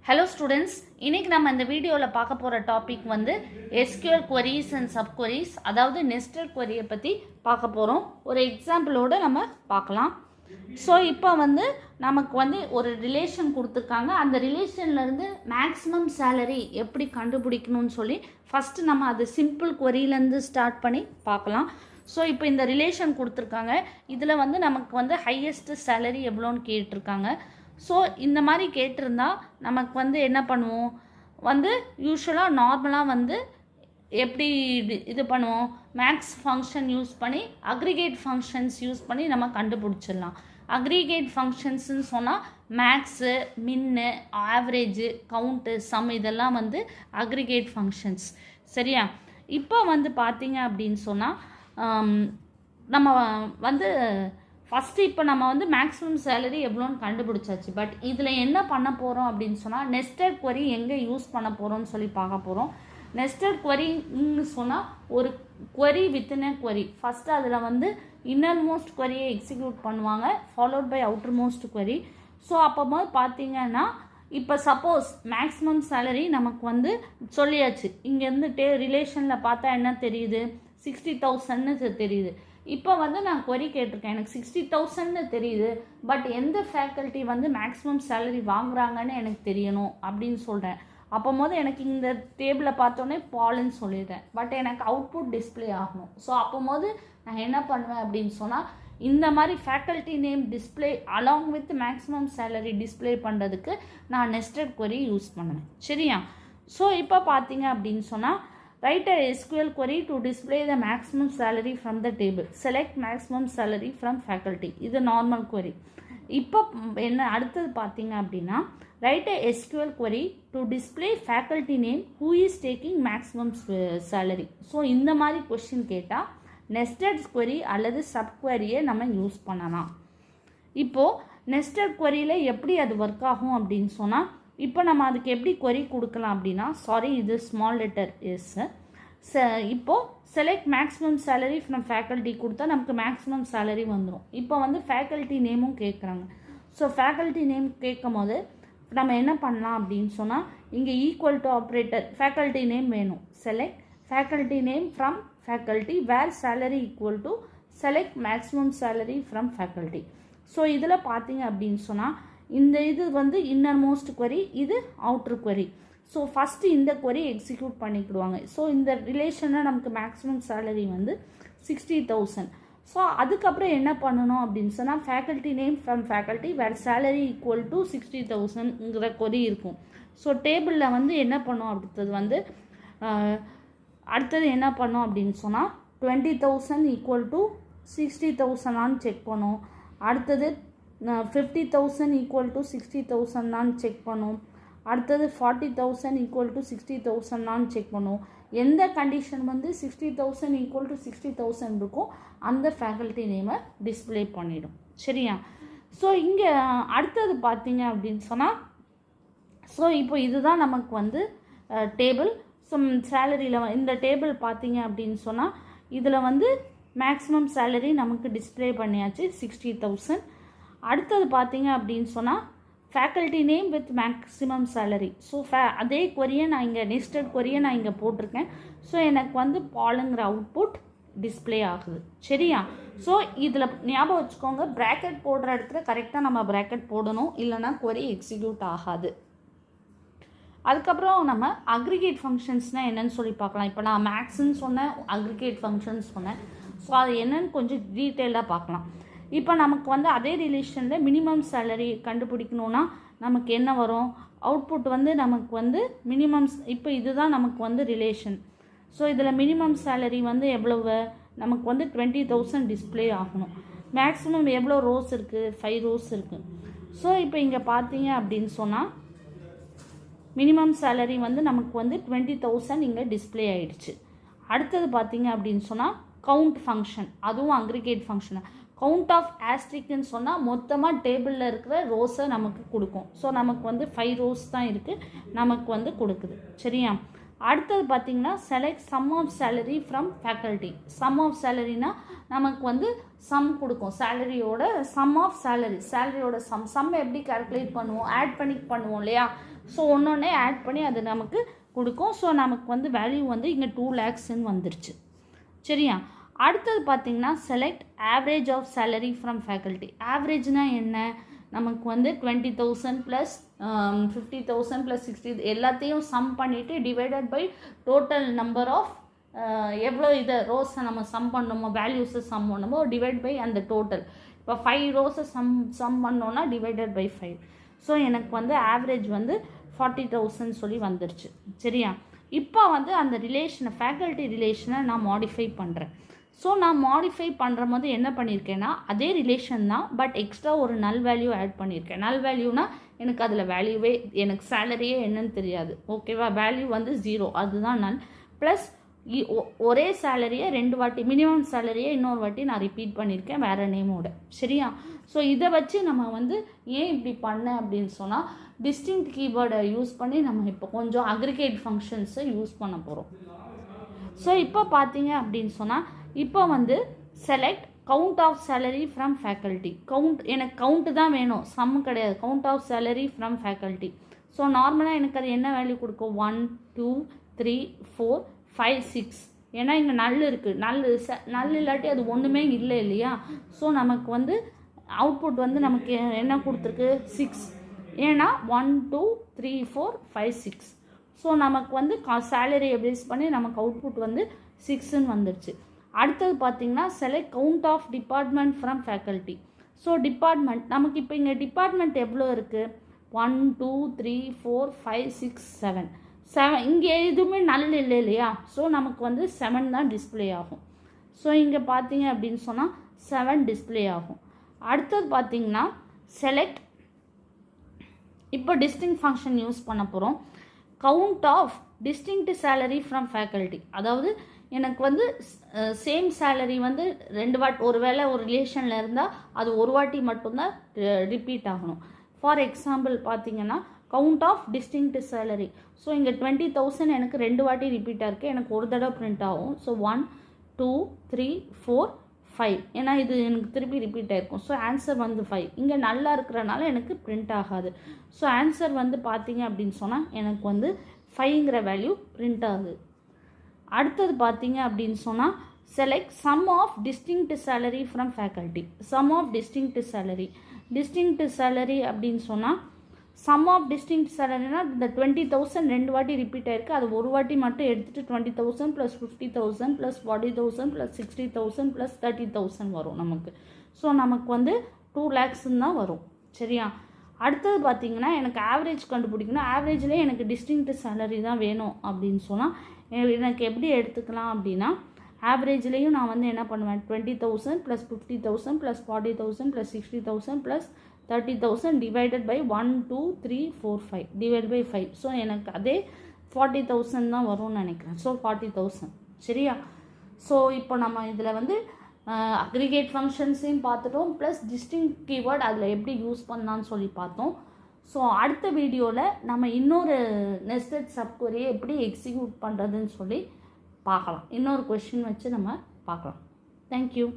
Hello students, இன்னைக்கு நம்ம இந்த வீடியோல பார்க்க போற டாபிக் வந்து SQL queries and subqueries, அதாவது nested query பத்தி பார்க்க போறோம். ஒரு எக்ஸாம்பிளோட நம்ம பார்க்கலாம். ஸோ இப்போ வந்து நமக்கு வந்து ஒரு ரிலேஷன் கொடுத்துருக்காங்க. அந்த ரிலேஷன்ல இருந்து மேக்ஸிமம் சேலரி எப்படி கண்டுபிடிக்கணும்னு சொல்லி ஃபர்ஸ்ட் நம்ம அது சிம்பிள் queryலேருந்து ஸ்டார்ட் பண்ணி பார்க்கலாம். ஸோ இப்போ இந்த ரிலேஷன் கொடுத்துருக்காங்க. இதில் வந்து நமக்கு வந்து ஹையஸ்ட் சேலரி எவ்வளோன்னு கேட்டிருக்காங்க. ஸோ இந்த மாதிரி கேட்டிருந்தா நமக்கு வந்து என்ன பண்ணுவோம், வந்து யூஸ்வலாக நார்மலாக வந்து எப்படி இது பண்ணுவோம், மேக்ஸ் ஃபங்க்ஷன் யூஸ் பண்ணி அக்ரிகேட் ஃபங்க்ஷன்ஸ் யூஸ் பண்ணி நம்ம கண்டுபிடிச்சிடலாம். அக்ரிகேட் ஃபங்க்ஷன்ஸ்ன்னு சொன்னால் மேக்ஸு, மின்னு, ஆவரேஜு, கவுண்ட்டு, சம் இதெல்லாம் வந்து அக்ரிகேட் ஃபங்க்ஷன்ஸ். சரியா? இப்போ வந்து பார்த்தீங்க அப்படின்னு சொன்னால் நம்ம வந்து ஃபஸ்ட்டு இப்போ நம்ம வந்து மேக்ஸிமம் சேலரி எவ்வளோன்னு கண்டுபிடிச்சாச்சு. பட் இதில் என்ன பண்ண போகிறோம் அப்படின்னு சொன்னால் நெஸ்டட் query எங்கே யூஸ் பண்ண போகிறோம்னு சொல்லி பார்க்க போகிறோம். நெஸ்டட் queryன்னு சொன்னால் ஒரு query within a query. First அதில் வந்து இன்னர்மோஸ்ட் queryயை எக்ஸிக்யூட் பண்ணுவாங்க, followed by outermost query. So அப்போ பார்த்தீங்கன்னா இப்போ சப்போஸ் மேக்ஸிமம் சேலரி நமக்கு வந்து சொல்லியாச்சு. இங்கேருந்து ரிலேஷனில் பார்த்தா என்ன தெரியுது, 60,000ன்னு தெரியுது. இப்போ வந்து நான் query கேட்டிருக்கேன், எனக்கு 60,000ன்னு தெரியுது, பட் எந்த ஃபேக்கல்ட்டி வந்து மேக்ஸிமம் சேலரி வாங்குறாங்கன்னு எனக்கு தெரியணும் அப்படின்னு சொல்கிறேன். அப்போது எனக்கு இந்த டேபிளை பார்த்தோன்னே பால்னு சொல்லிடுறேன், பட் எனக்கு அவுட்புட் டிஸ்பிளே ஆகணும். ஸோ அப்போது நான் என்ன பண்ணுவேன் அப்படின்னு சொன்னால் இந்த மாதிரி faculty name display along with maximum salary display பண்ணுறதுக்கு நான் நெஸ்டட் query யூஸ் பண்ணுவேன். சரியா? ஸோ இப்போ பார்த்தீங்க அப்படின்னு சொன்னால் write a SQL query to display the maximum salary from the table. Select maximum salary from faculty. இது normal query. இப்போ என்ன அடுத்தது பார்த்தீங்க அப்படின்னா write a SQL query to display faculty name who is taking maximum salary. So இந்த மாதிரி question கேட்டால் nested query அல்லது subqueryயை நம்ம யூஸ் பண்ணலாம். இப்போது nested queryயில் எப்படி அது ஒர்க் ஆகும் அப்படின்னு சொன்னால் இப்போ நம்ம அதுக்கு எப்படி query கொடுக்கலாம் அப்படின்னா, சாரி இது ஸ்மால் லெட்டர் எஸ். இப்போது select maximum salary from faculty கொடுத்தா நமக்கு மேக்ஸிமம் சேலரி வந்துடும். இப்போ வந்து ஃபேக்கல்ட்டி நேமும் கேட்குறாங்க. ஸோ ஃபேக்கல்ட்டி நேம் கேட்கும் போது நம்ம என்ன பண்ணலாம் அப்படின்னு சொன்னால் இங்கே equal to operator faculty name வேணும். Select faculty name from faculty where salary equal to select maximum salary from faculty. So இதில் பார்த்தீங்க அப்படின்னு சொன்னால் இந்த இது வந்து இன்னர்மோஸ்ட் query, இது அவுட்டர் query. ஸோ ஃபஸ்ட்டு இந்த query எக்ஸிக்யூட் பண்ணிக்கிடுவாங்க. ஸோ இந்த ரிலேஷனில் நமக்கு மேக்ஸிமம் சேலரி வந்து 60,000. ஸோ அதுக்கப்புறம் என்ன பண்ணணும் அப்படின்னு சொன்னால் faculty name from faculty where salary equal to 60,000ங்கிற query இருக்கும். ஸோ டேபிளில் வந்து என்ன பண்ணோம் அடுத்தது வந்து என்ன பண்ணோம் அப்படின்னு சொன்னால் 20,000 ஈக்குவல் டு 60,000 செக் பண்ணோம். அடுத்தது 50,000 ஈக்குவல் டு 60,000 செக் பண்ணும். அடுத்தது 40,000 ஈக்குவல் டு 60,000 செக் பண்ணும். எந்த கண்டிஷன் வந்து 60,000 ஈக்குவல் டு 60,000 இருக்கும் அந்த ஃபேக்கல்ட்டி நேமை டிஸ்பிளே பண்ணிடும். சரியா? ஸோ இங்கே அடுத்தது பார்த்தீங்க அப்படின்னு சொன்னால் ஸோ இப்போ இதுதான் நமக்கு வந்து டேபிள். ஸோ சேலரியில் இந்த டேபிள் பார்த்தீங்க அப்படின்னு சொன்னால் இதில் வந்து மேக்ஸிமம் சேலரி நமக்கு டிஸ்பிளே பண்ணியாச்சு 60,000. அடுத்தது பார்த்தீங்க அப்படின்னு சொன்னால் faculty name with maximum salary. So அதே queryயை நான் இங்கே நெஸ்டட் queryயை நான் இங்கே போட்டிருக்கேன். ஸோ எனக்கு வந்து பாலுங்கிற அவுட்புட் டிஸ்பிளே ஆகுது. சரியா? ஸோ இதில் ஞாபகம் வச்சுக்கோங்க, ப்ராக்கெட் போடுற இடத்துல கரெக்டாக நம்ம ப்ராக்கெட் போடணும், இல்லைனா query எக்ஸிக்யூட் ஆகாது. அதுக்கப்புறம் நம்ம அக்ரிகேட் ஃபங்க்ஷன்ஸ்னால் என்னன்னு சொல்லி பார்க்கலாம். இப்போ நான் மேக்ஸ்ன்னு சொன்னேன், அக்ரிகேட் ஃபங்க்ஷன்ஸ் சொன்னேன். ஸோ அது என்னன்னு கொஞ்சம் டீட்டெயிலாக பார்க்கலாம். இப்போ நமக்கு வந்து அதே ரிலேஷனில் மினிமம் சேலரி கண்டுபிடிக்கணுன்னா நமக்கு என்ன வரும், அவுட்புட் வந்து நமக்கு வந்து மினிமம். இப்போ இதுதான் நமக்கு வந்து ரிலேஷன். ஸோ இதில் மினிமம் சேலரி வந்து எவ்வளவு, நமக்கு வந்து 20,000 டிஸ்பிளே ஆகணும். மேக்ஸிமம் எவ்வளோ ரோஸ் இருக்குது, 5 ரோஸ் இருக்குது. ஸோ இப்போ இங்கே பார்த்தீங்க அப்படின்னு சொன்னால் மினிமம் சேலரி வந்து நமக்கு வந்து 20,000 இங்கே டிஸ்பிளே ஆகிடுச்சு. அடுத்தது பார்த்தீங்க அப்படின்னு சொன்னால் கவுண்ட் ஃபங்க்ஷன், அதுவும் அக்ரிகேட் ஃபங்க்ஷன். கவுண்ட் ஆஃப் ஆஸ்ட்ரிக்னு சொன்னால் மொத்தமாக டேபிளில் இருக்கிற ரோஸை நமக்கு கொடுக்கும். ஸோ நமக்கு வந்து 5 ரோஸ் தான் இருக்குது, நமக்கு வந்து கொடுக்குது. சரியா? அடுத்தது பார்த்திங்கன்னா select sum of salary from faculty. Sum of சேலரினா நமக்கு வந்து சம் கொடுக்கும், சேலரியோட சம் ஆஃப் சேலரியோட சம் எப்படி கால்குலேட் பண்ணுவோம், ஆட் பண்ணி பண்ணுவோம் இல்லையா. ஸோ ஒன்றொன்னே ஆட் பண்ணி அது நமக்கு கொடுக்கும். ஸோ நமக்கு வந்து வேல்யூ வந்து இங்கே 2 lakhsன்னு வந்துருச்சு. சரியா? அடுத்தது பார்த்திங்கன்னா select average of salary from faculty. ஆவரேஜ்னால் என்ன? நமக்கு வந்து 20,000 ப்ளஸ் 50,000 ப்ளஸ் 60 எல்லாத்தையும் சம் பண்ணிவிட்டு divided by total number of எவ்வளோ இதை ரோஸை நம்ம சம் பண்ணணுமோ வேல்யூஸை சம் பண்ணணுமோ டிவைட் பை அந்த டோட்டல். இப்போ 5 ரோஸை சம் பண்ணோன்னா டிவைடட் பை 5. ஸோ எனக்கு வந்து ஆவரேஜ் வந்து 40,000 சொல்லி வந்துருச்சு. சரியா? இப்போ வந்து அந்த ரிலேஷனை ஃபேக்கல்ட்டி ரிலேஷனை நான் மாடிஃபை பண்ணுறேன். ஸோ நான் மாடிஃபை பண்ணுற போது என்ன பண்ணியிருக்கேன்னா அதே ரிலேஷன் தான், பட் எக்ஸ்ட்ரா ஒரு நல் வேல்யூ ஆட் பண்ணியிருக்கேன். நல் வேல்யூனா எனக்கு அதில் வேல்யூவே எனக்கு சேலரியே என்னன்னு தெரியாது. ஓகேவா? வேல்யூ வந்து 0, அதுதான் நல். ப்ளஸ் ஒரே சேலரியை 2 வாட்டி, மினிமம் சேலரியை இன்னொரு வாட்டி நான் ரிப்பீட் பண்ணியிருக்கேன் வேறு நேமோட. சரியா? ஸோ இதை வச்சு நம்ம வந்து ஏன் இப்படி பண்ணேன் அப்படின்னு சொன்னால் டிஸ்டிங்க்ட் கீவேர்டை யூஸ் பண்ணி நம்ம இப்போ கொஞ்சம் அக்ரிகேட் ஃபங்க்ஷன்ஸை யூஸ் பண்ண போகிறோம். ஸோ இப்போ பார்த்தீங்க அப்படின்னு சொன்னால் இப்போ வந்து select count of salary from faculty. எனக்கு கவுண்ட்டு தான் வேணும், சம் கிடையாது. Count of salary from faculty. So நார்மலாக எனக்கு அது என்ன வேல்யூ கொடுக்கும்? 1 2 3 4 5 6. ஏன்னா இங்கே நல் இருக்குது. நல் இல்லாட்டி அது ஒன்றுமே இல்லை இல்லையா? ஸோ நமக்கு வந்து அவுட்புட் வந்து நமக்கு என்ன கொடுத்துருக்கு? 6. ஏன்னா 1 2 3 4 5 6. ஸோ நமக்கு வந்து சேலரியை பேஸ் பண்ணி நமக்கு அவுட்புட் வந்து 6ன்னு வந்துடுச்சு. அடுத்தது பார்த்திங்கன்னா select count of department from faculty. So department நமக்கு இப்போ இங்கே டிபார்ட்மெண்ட் எவ்வளோ இருக்குது? 1 2 3 4 5 6 7. இங்கே எதுவுமே நல் இல்லை இல்லையா? ஸோ நமக்கு வந்து 7 தான் டிஸ்பிளே ஆகும். ஸோ இங்கே பார்த்தீங்க அப்படின்னு சொன்னால் 7 டிஸ்பிளே ஆகும். அடுத்தது பார்த்திங்கன்னா செலக்ட், இப்போ டிஸ்டிங்க்ட் ஃபங்க்ஷன் யூஸ் பண்ண போகிறோம். Count of distinct salary from faculty. அதாவது எனக்கு வந்து சேம் சேலரி வந்து 2 வாட்டி, ஒரு வேளை ஒரு ரிலேஷனில் இருந்தால் அது ஒரு வாட்டி மட்டும்தான் ரிப்பீட் ஆகணும். ஃபார் எக்ஸாம்பிள் பார்த்தீங்கன்னா count of distinct salary. So இங்கே 20,000 எனக்கு 2 வாட்டி ரிப்பீட்டாக இருக்குது, எனக்கு ஒரு தடவை பிரிண்ட் ஆகும். ஸோ 1 2 3 4 5. ஏன்னா இது எனக்கு திருப்பி ரிப்பீட் ஆகிருக்கும். ஸோ ஆன்சர் வந்து 5. இங்கே நல்லா இருக்கிறனால எனக்கு பிரிண்ட் ஆகாது. ஸோ ஆன்சர் வந்து பார்த்தீங்க அப்படின்னு சொன்னால் எனக்கு வந்து 5ங்கிற வேல்யூ பிரிண்ட் ஆகுது. அடுத்தது பார்த்தீங்க அப்படின்னு சொன்னால் select sum of distinct salary from faculty. Sum of distinct salary. Distinct salary அப்படின்னு சொன்னால் சம் ஆஃப் டிஸ்டிங்க்ட் சேலரினா இந்த 20,000 2 வாட்டி ரிப்பீட் ஆகிருக்கு, அது ஒரு வாட்டி மட்டும் எடுத்துகிட்டு 20,000 ப்ளஸ் 50,000 ப்ளஸ் 40,000 ப்ளஸ் 60,000 ப்ளஸ் 30,000 வரும் நமக்கு. ஸோ நமக்கு வந்து 2 lakhsன்னு தான் வரும். சரியா? அடுத்தது பார்த்திங்கன்னா எனக்கு ஆவரேஜ் கண்டுபிடிக்கணும். ஆவரேஜ்லேயே எனக்கு டிஸ்டிங்க்ட் சேலரி தான் வேணும் அப்படின்னு சொன்னால் எனக்கு எப்படி எடுத்துக்கலாம் அப்படின்னா ஆவரேஜ்லேயும் நான் வந்து என்ன பண்ணுவேன்? 20,000 plus 50,000 plus 40,000 plus 60,000 plus 30,000 divided by 1 2 3 4 5 divide by 5. So எனக்கு அதே 40,000 தான் வரும்னு நினைக்கிறேன். ஸோ 40,000. சரியா? ஸோ இப்போ நம்ம இதில் வந்து அக்ரிகேட் ஃபங்க்ஷன்ஸையும் பார்த்துட்டோம், ப்ளஸ் டிஸ்டிங்க்ட் கீவேர்ட் அதில் எப்படி யூஸ் பண்ணலான்னு சொல்லி பார்த்தோம். ஸோ அடுத்த வீடியோவில் நம்ம இன்னொரு நெஸ்டட் சப்குவரியை எப்படி எக்ஸிக்யூட் பண்ணுறதுன்னு சொல்லி பார்க்கலாம். இன்னொரு கொஷின் வச்சு நம்ம பார்க்கலாம். தேங்க்யூ.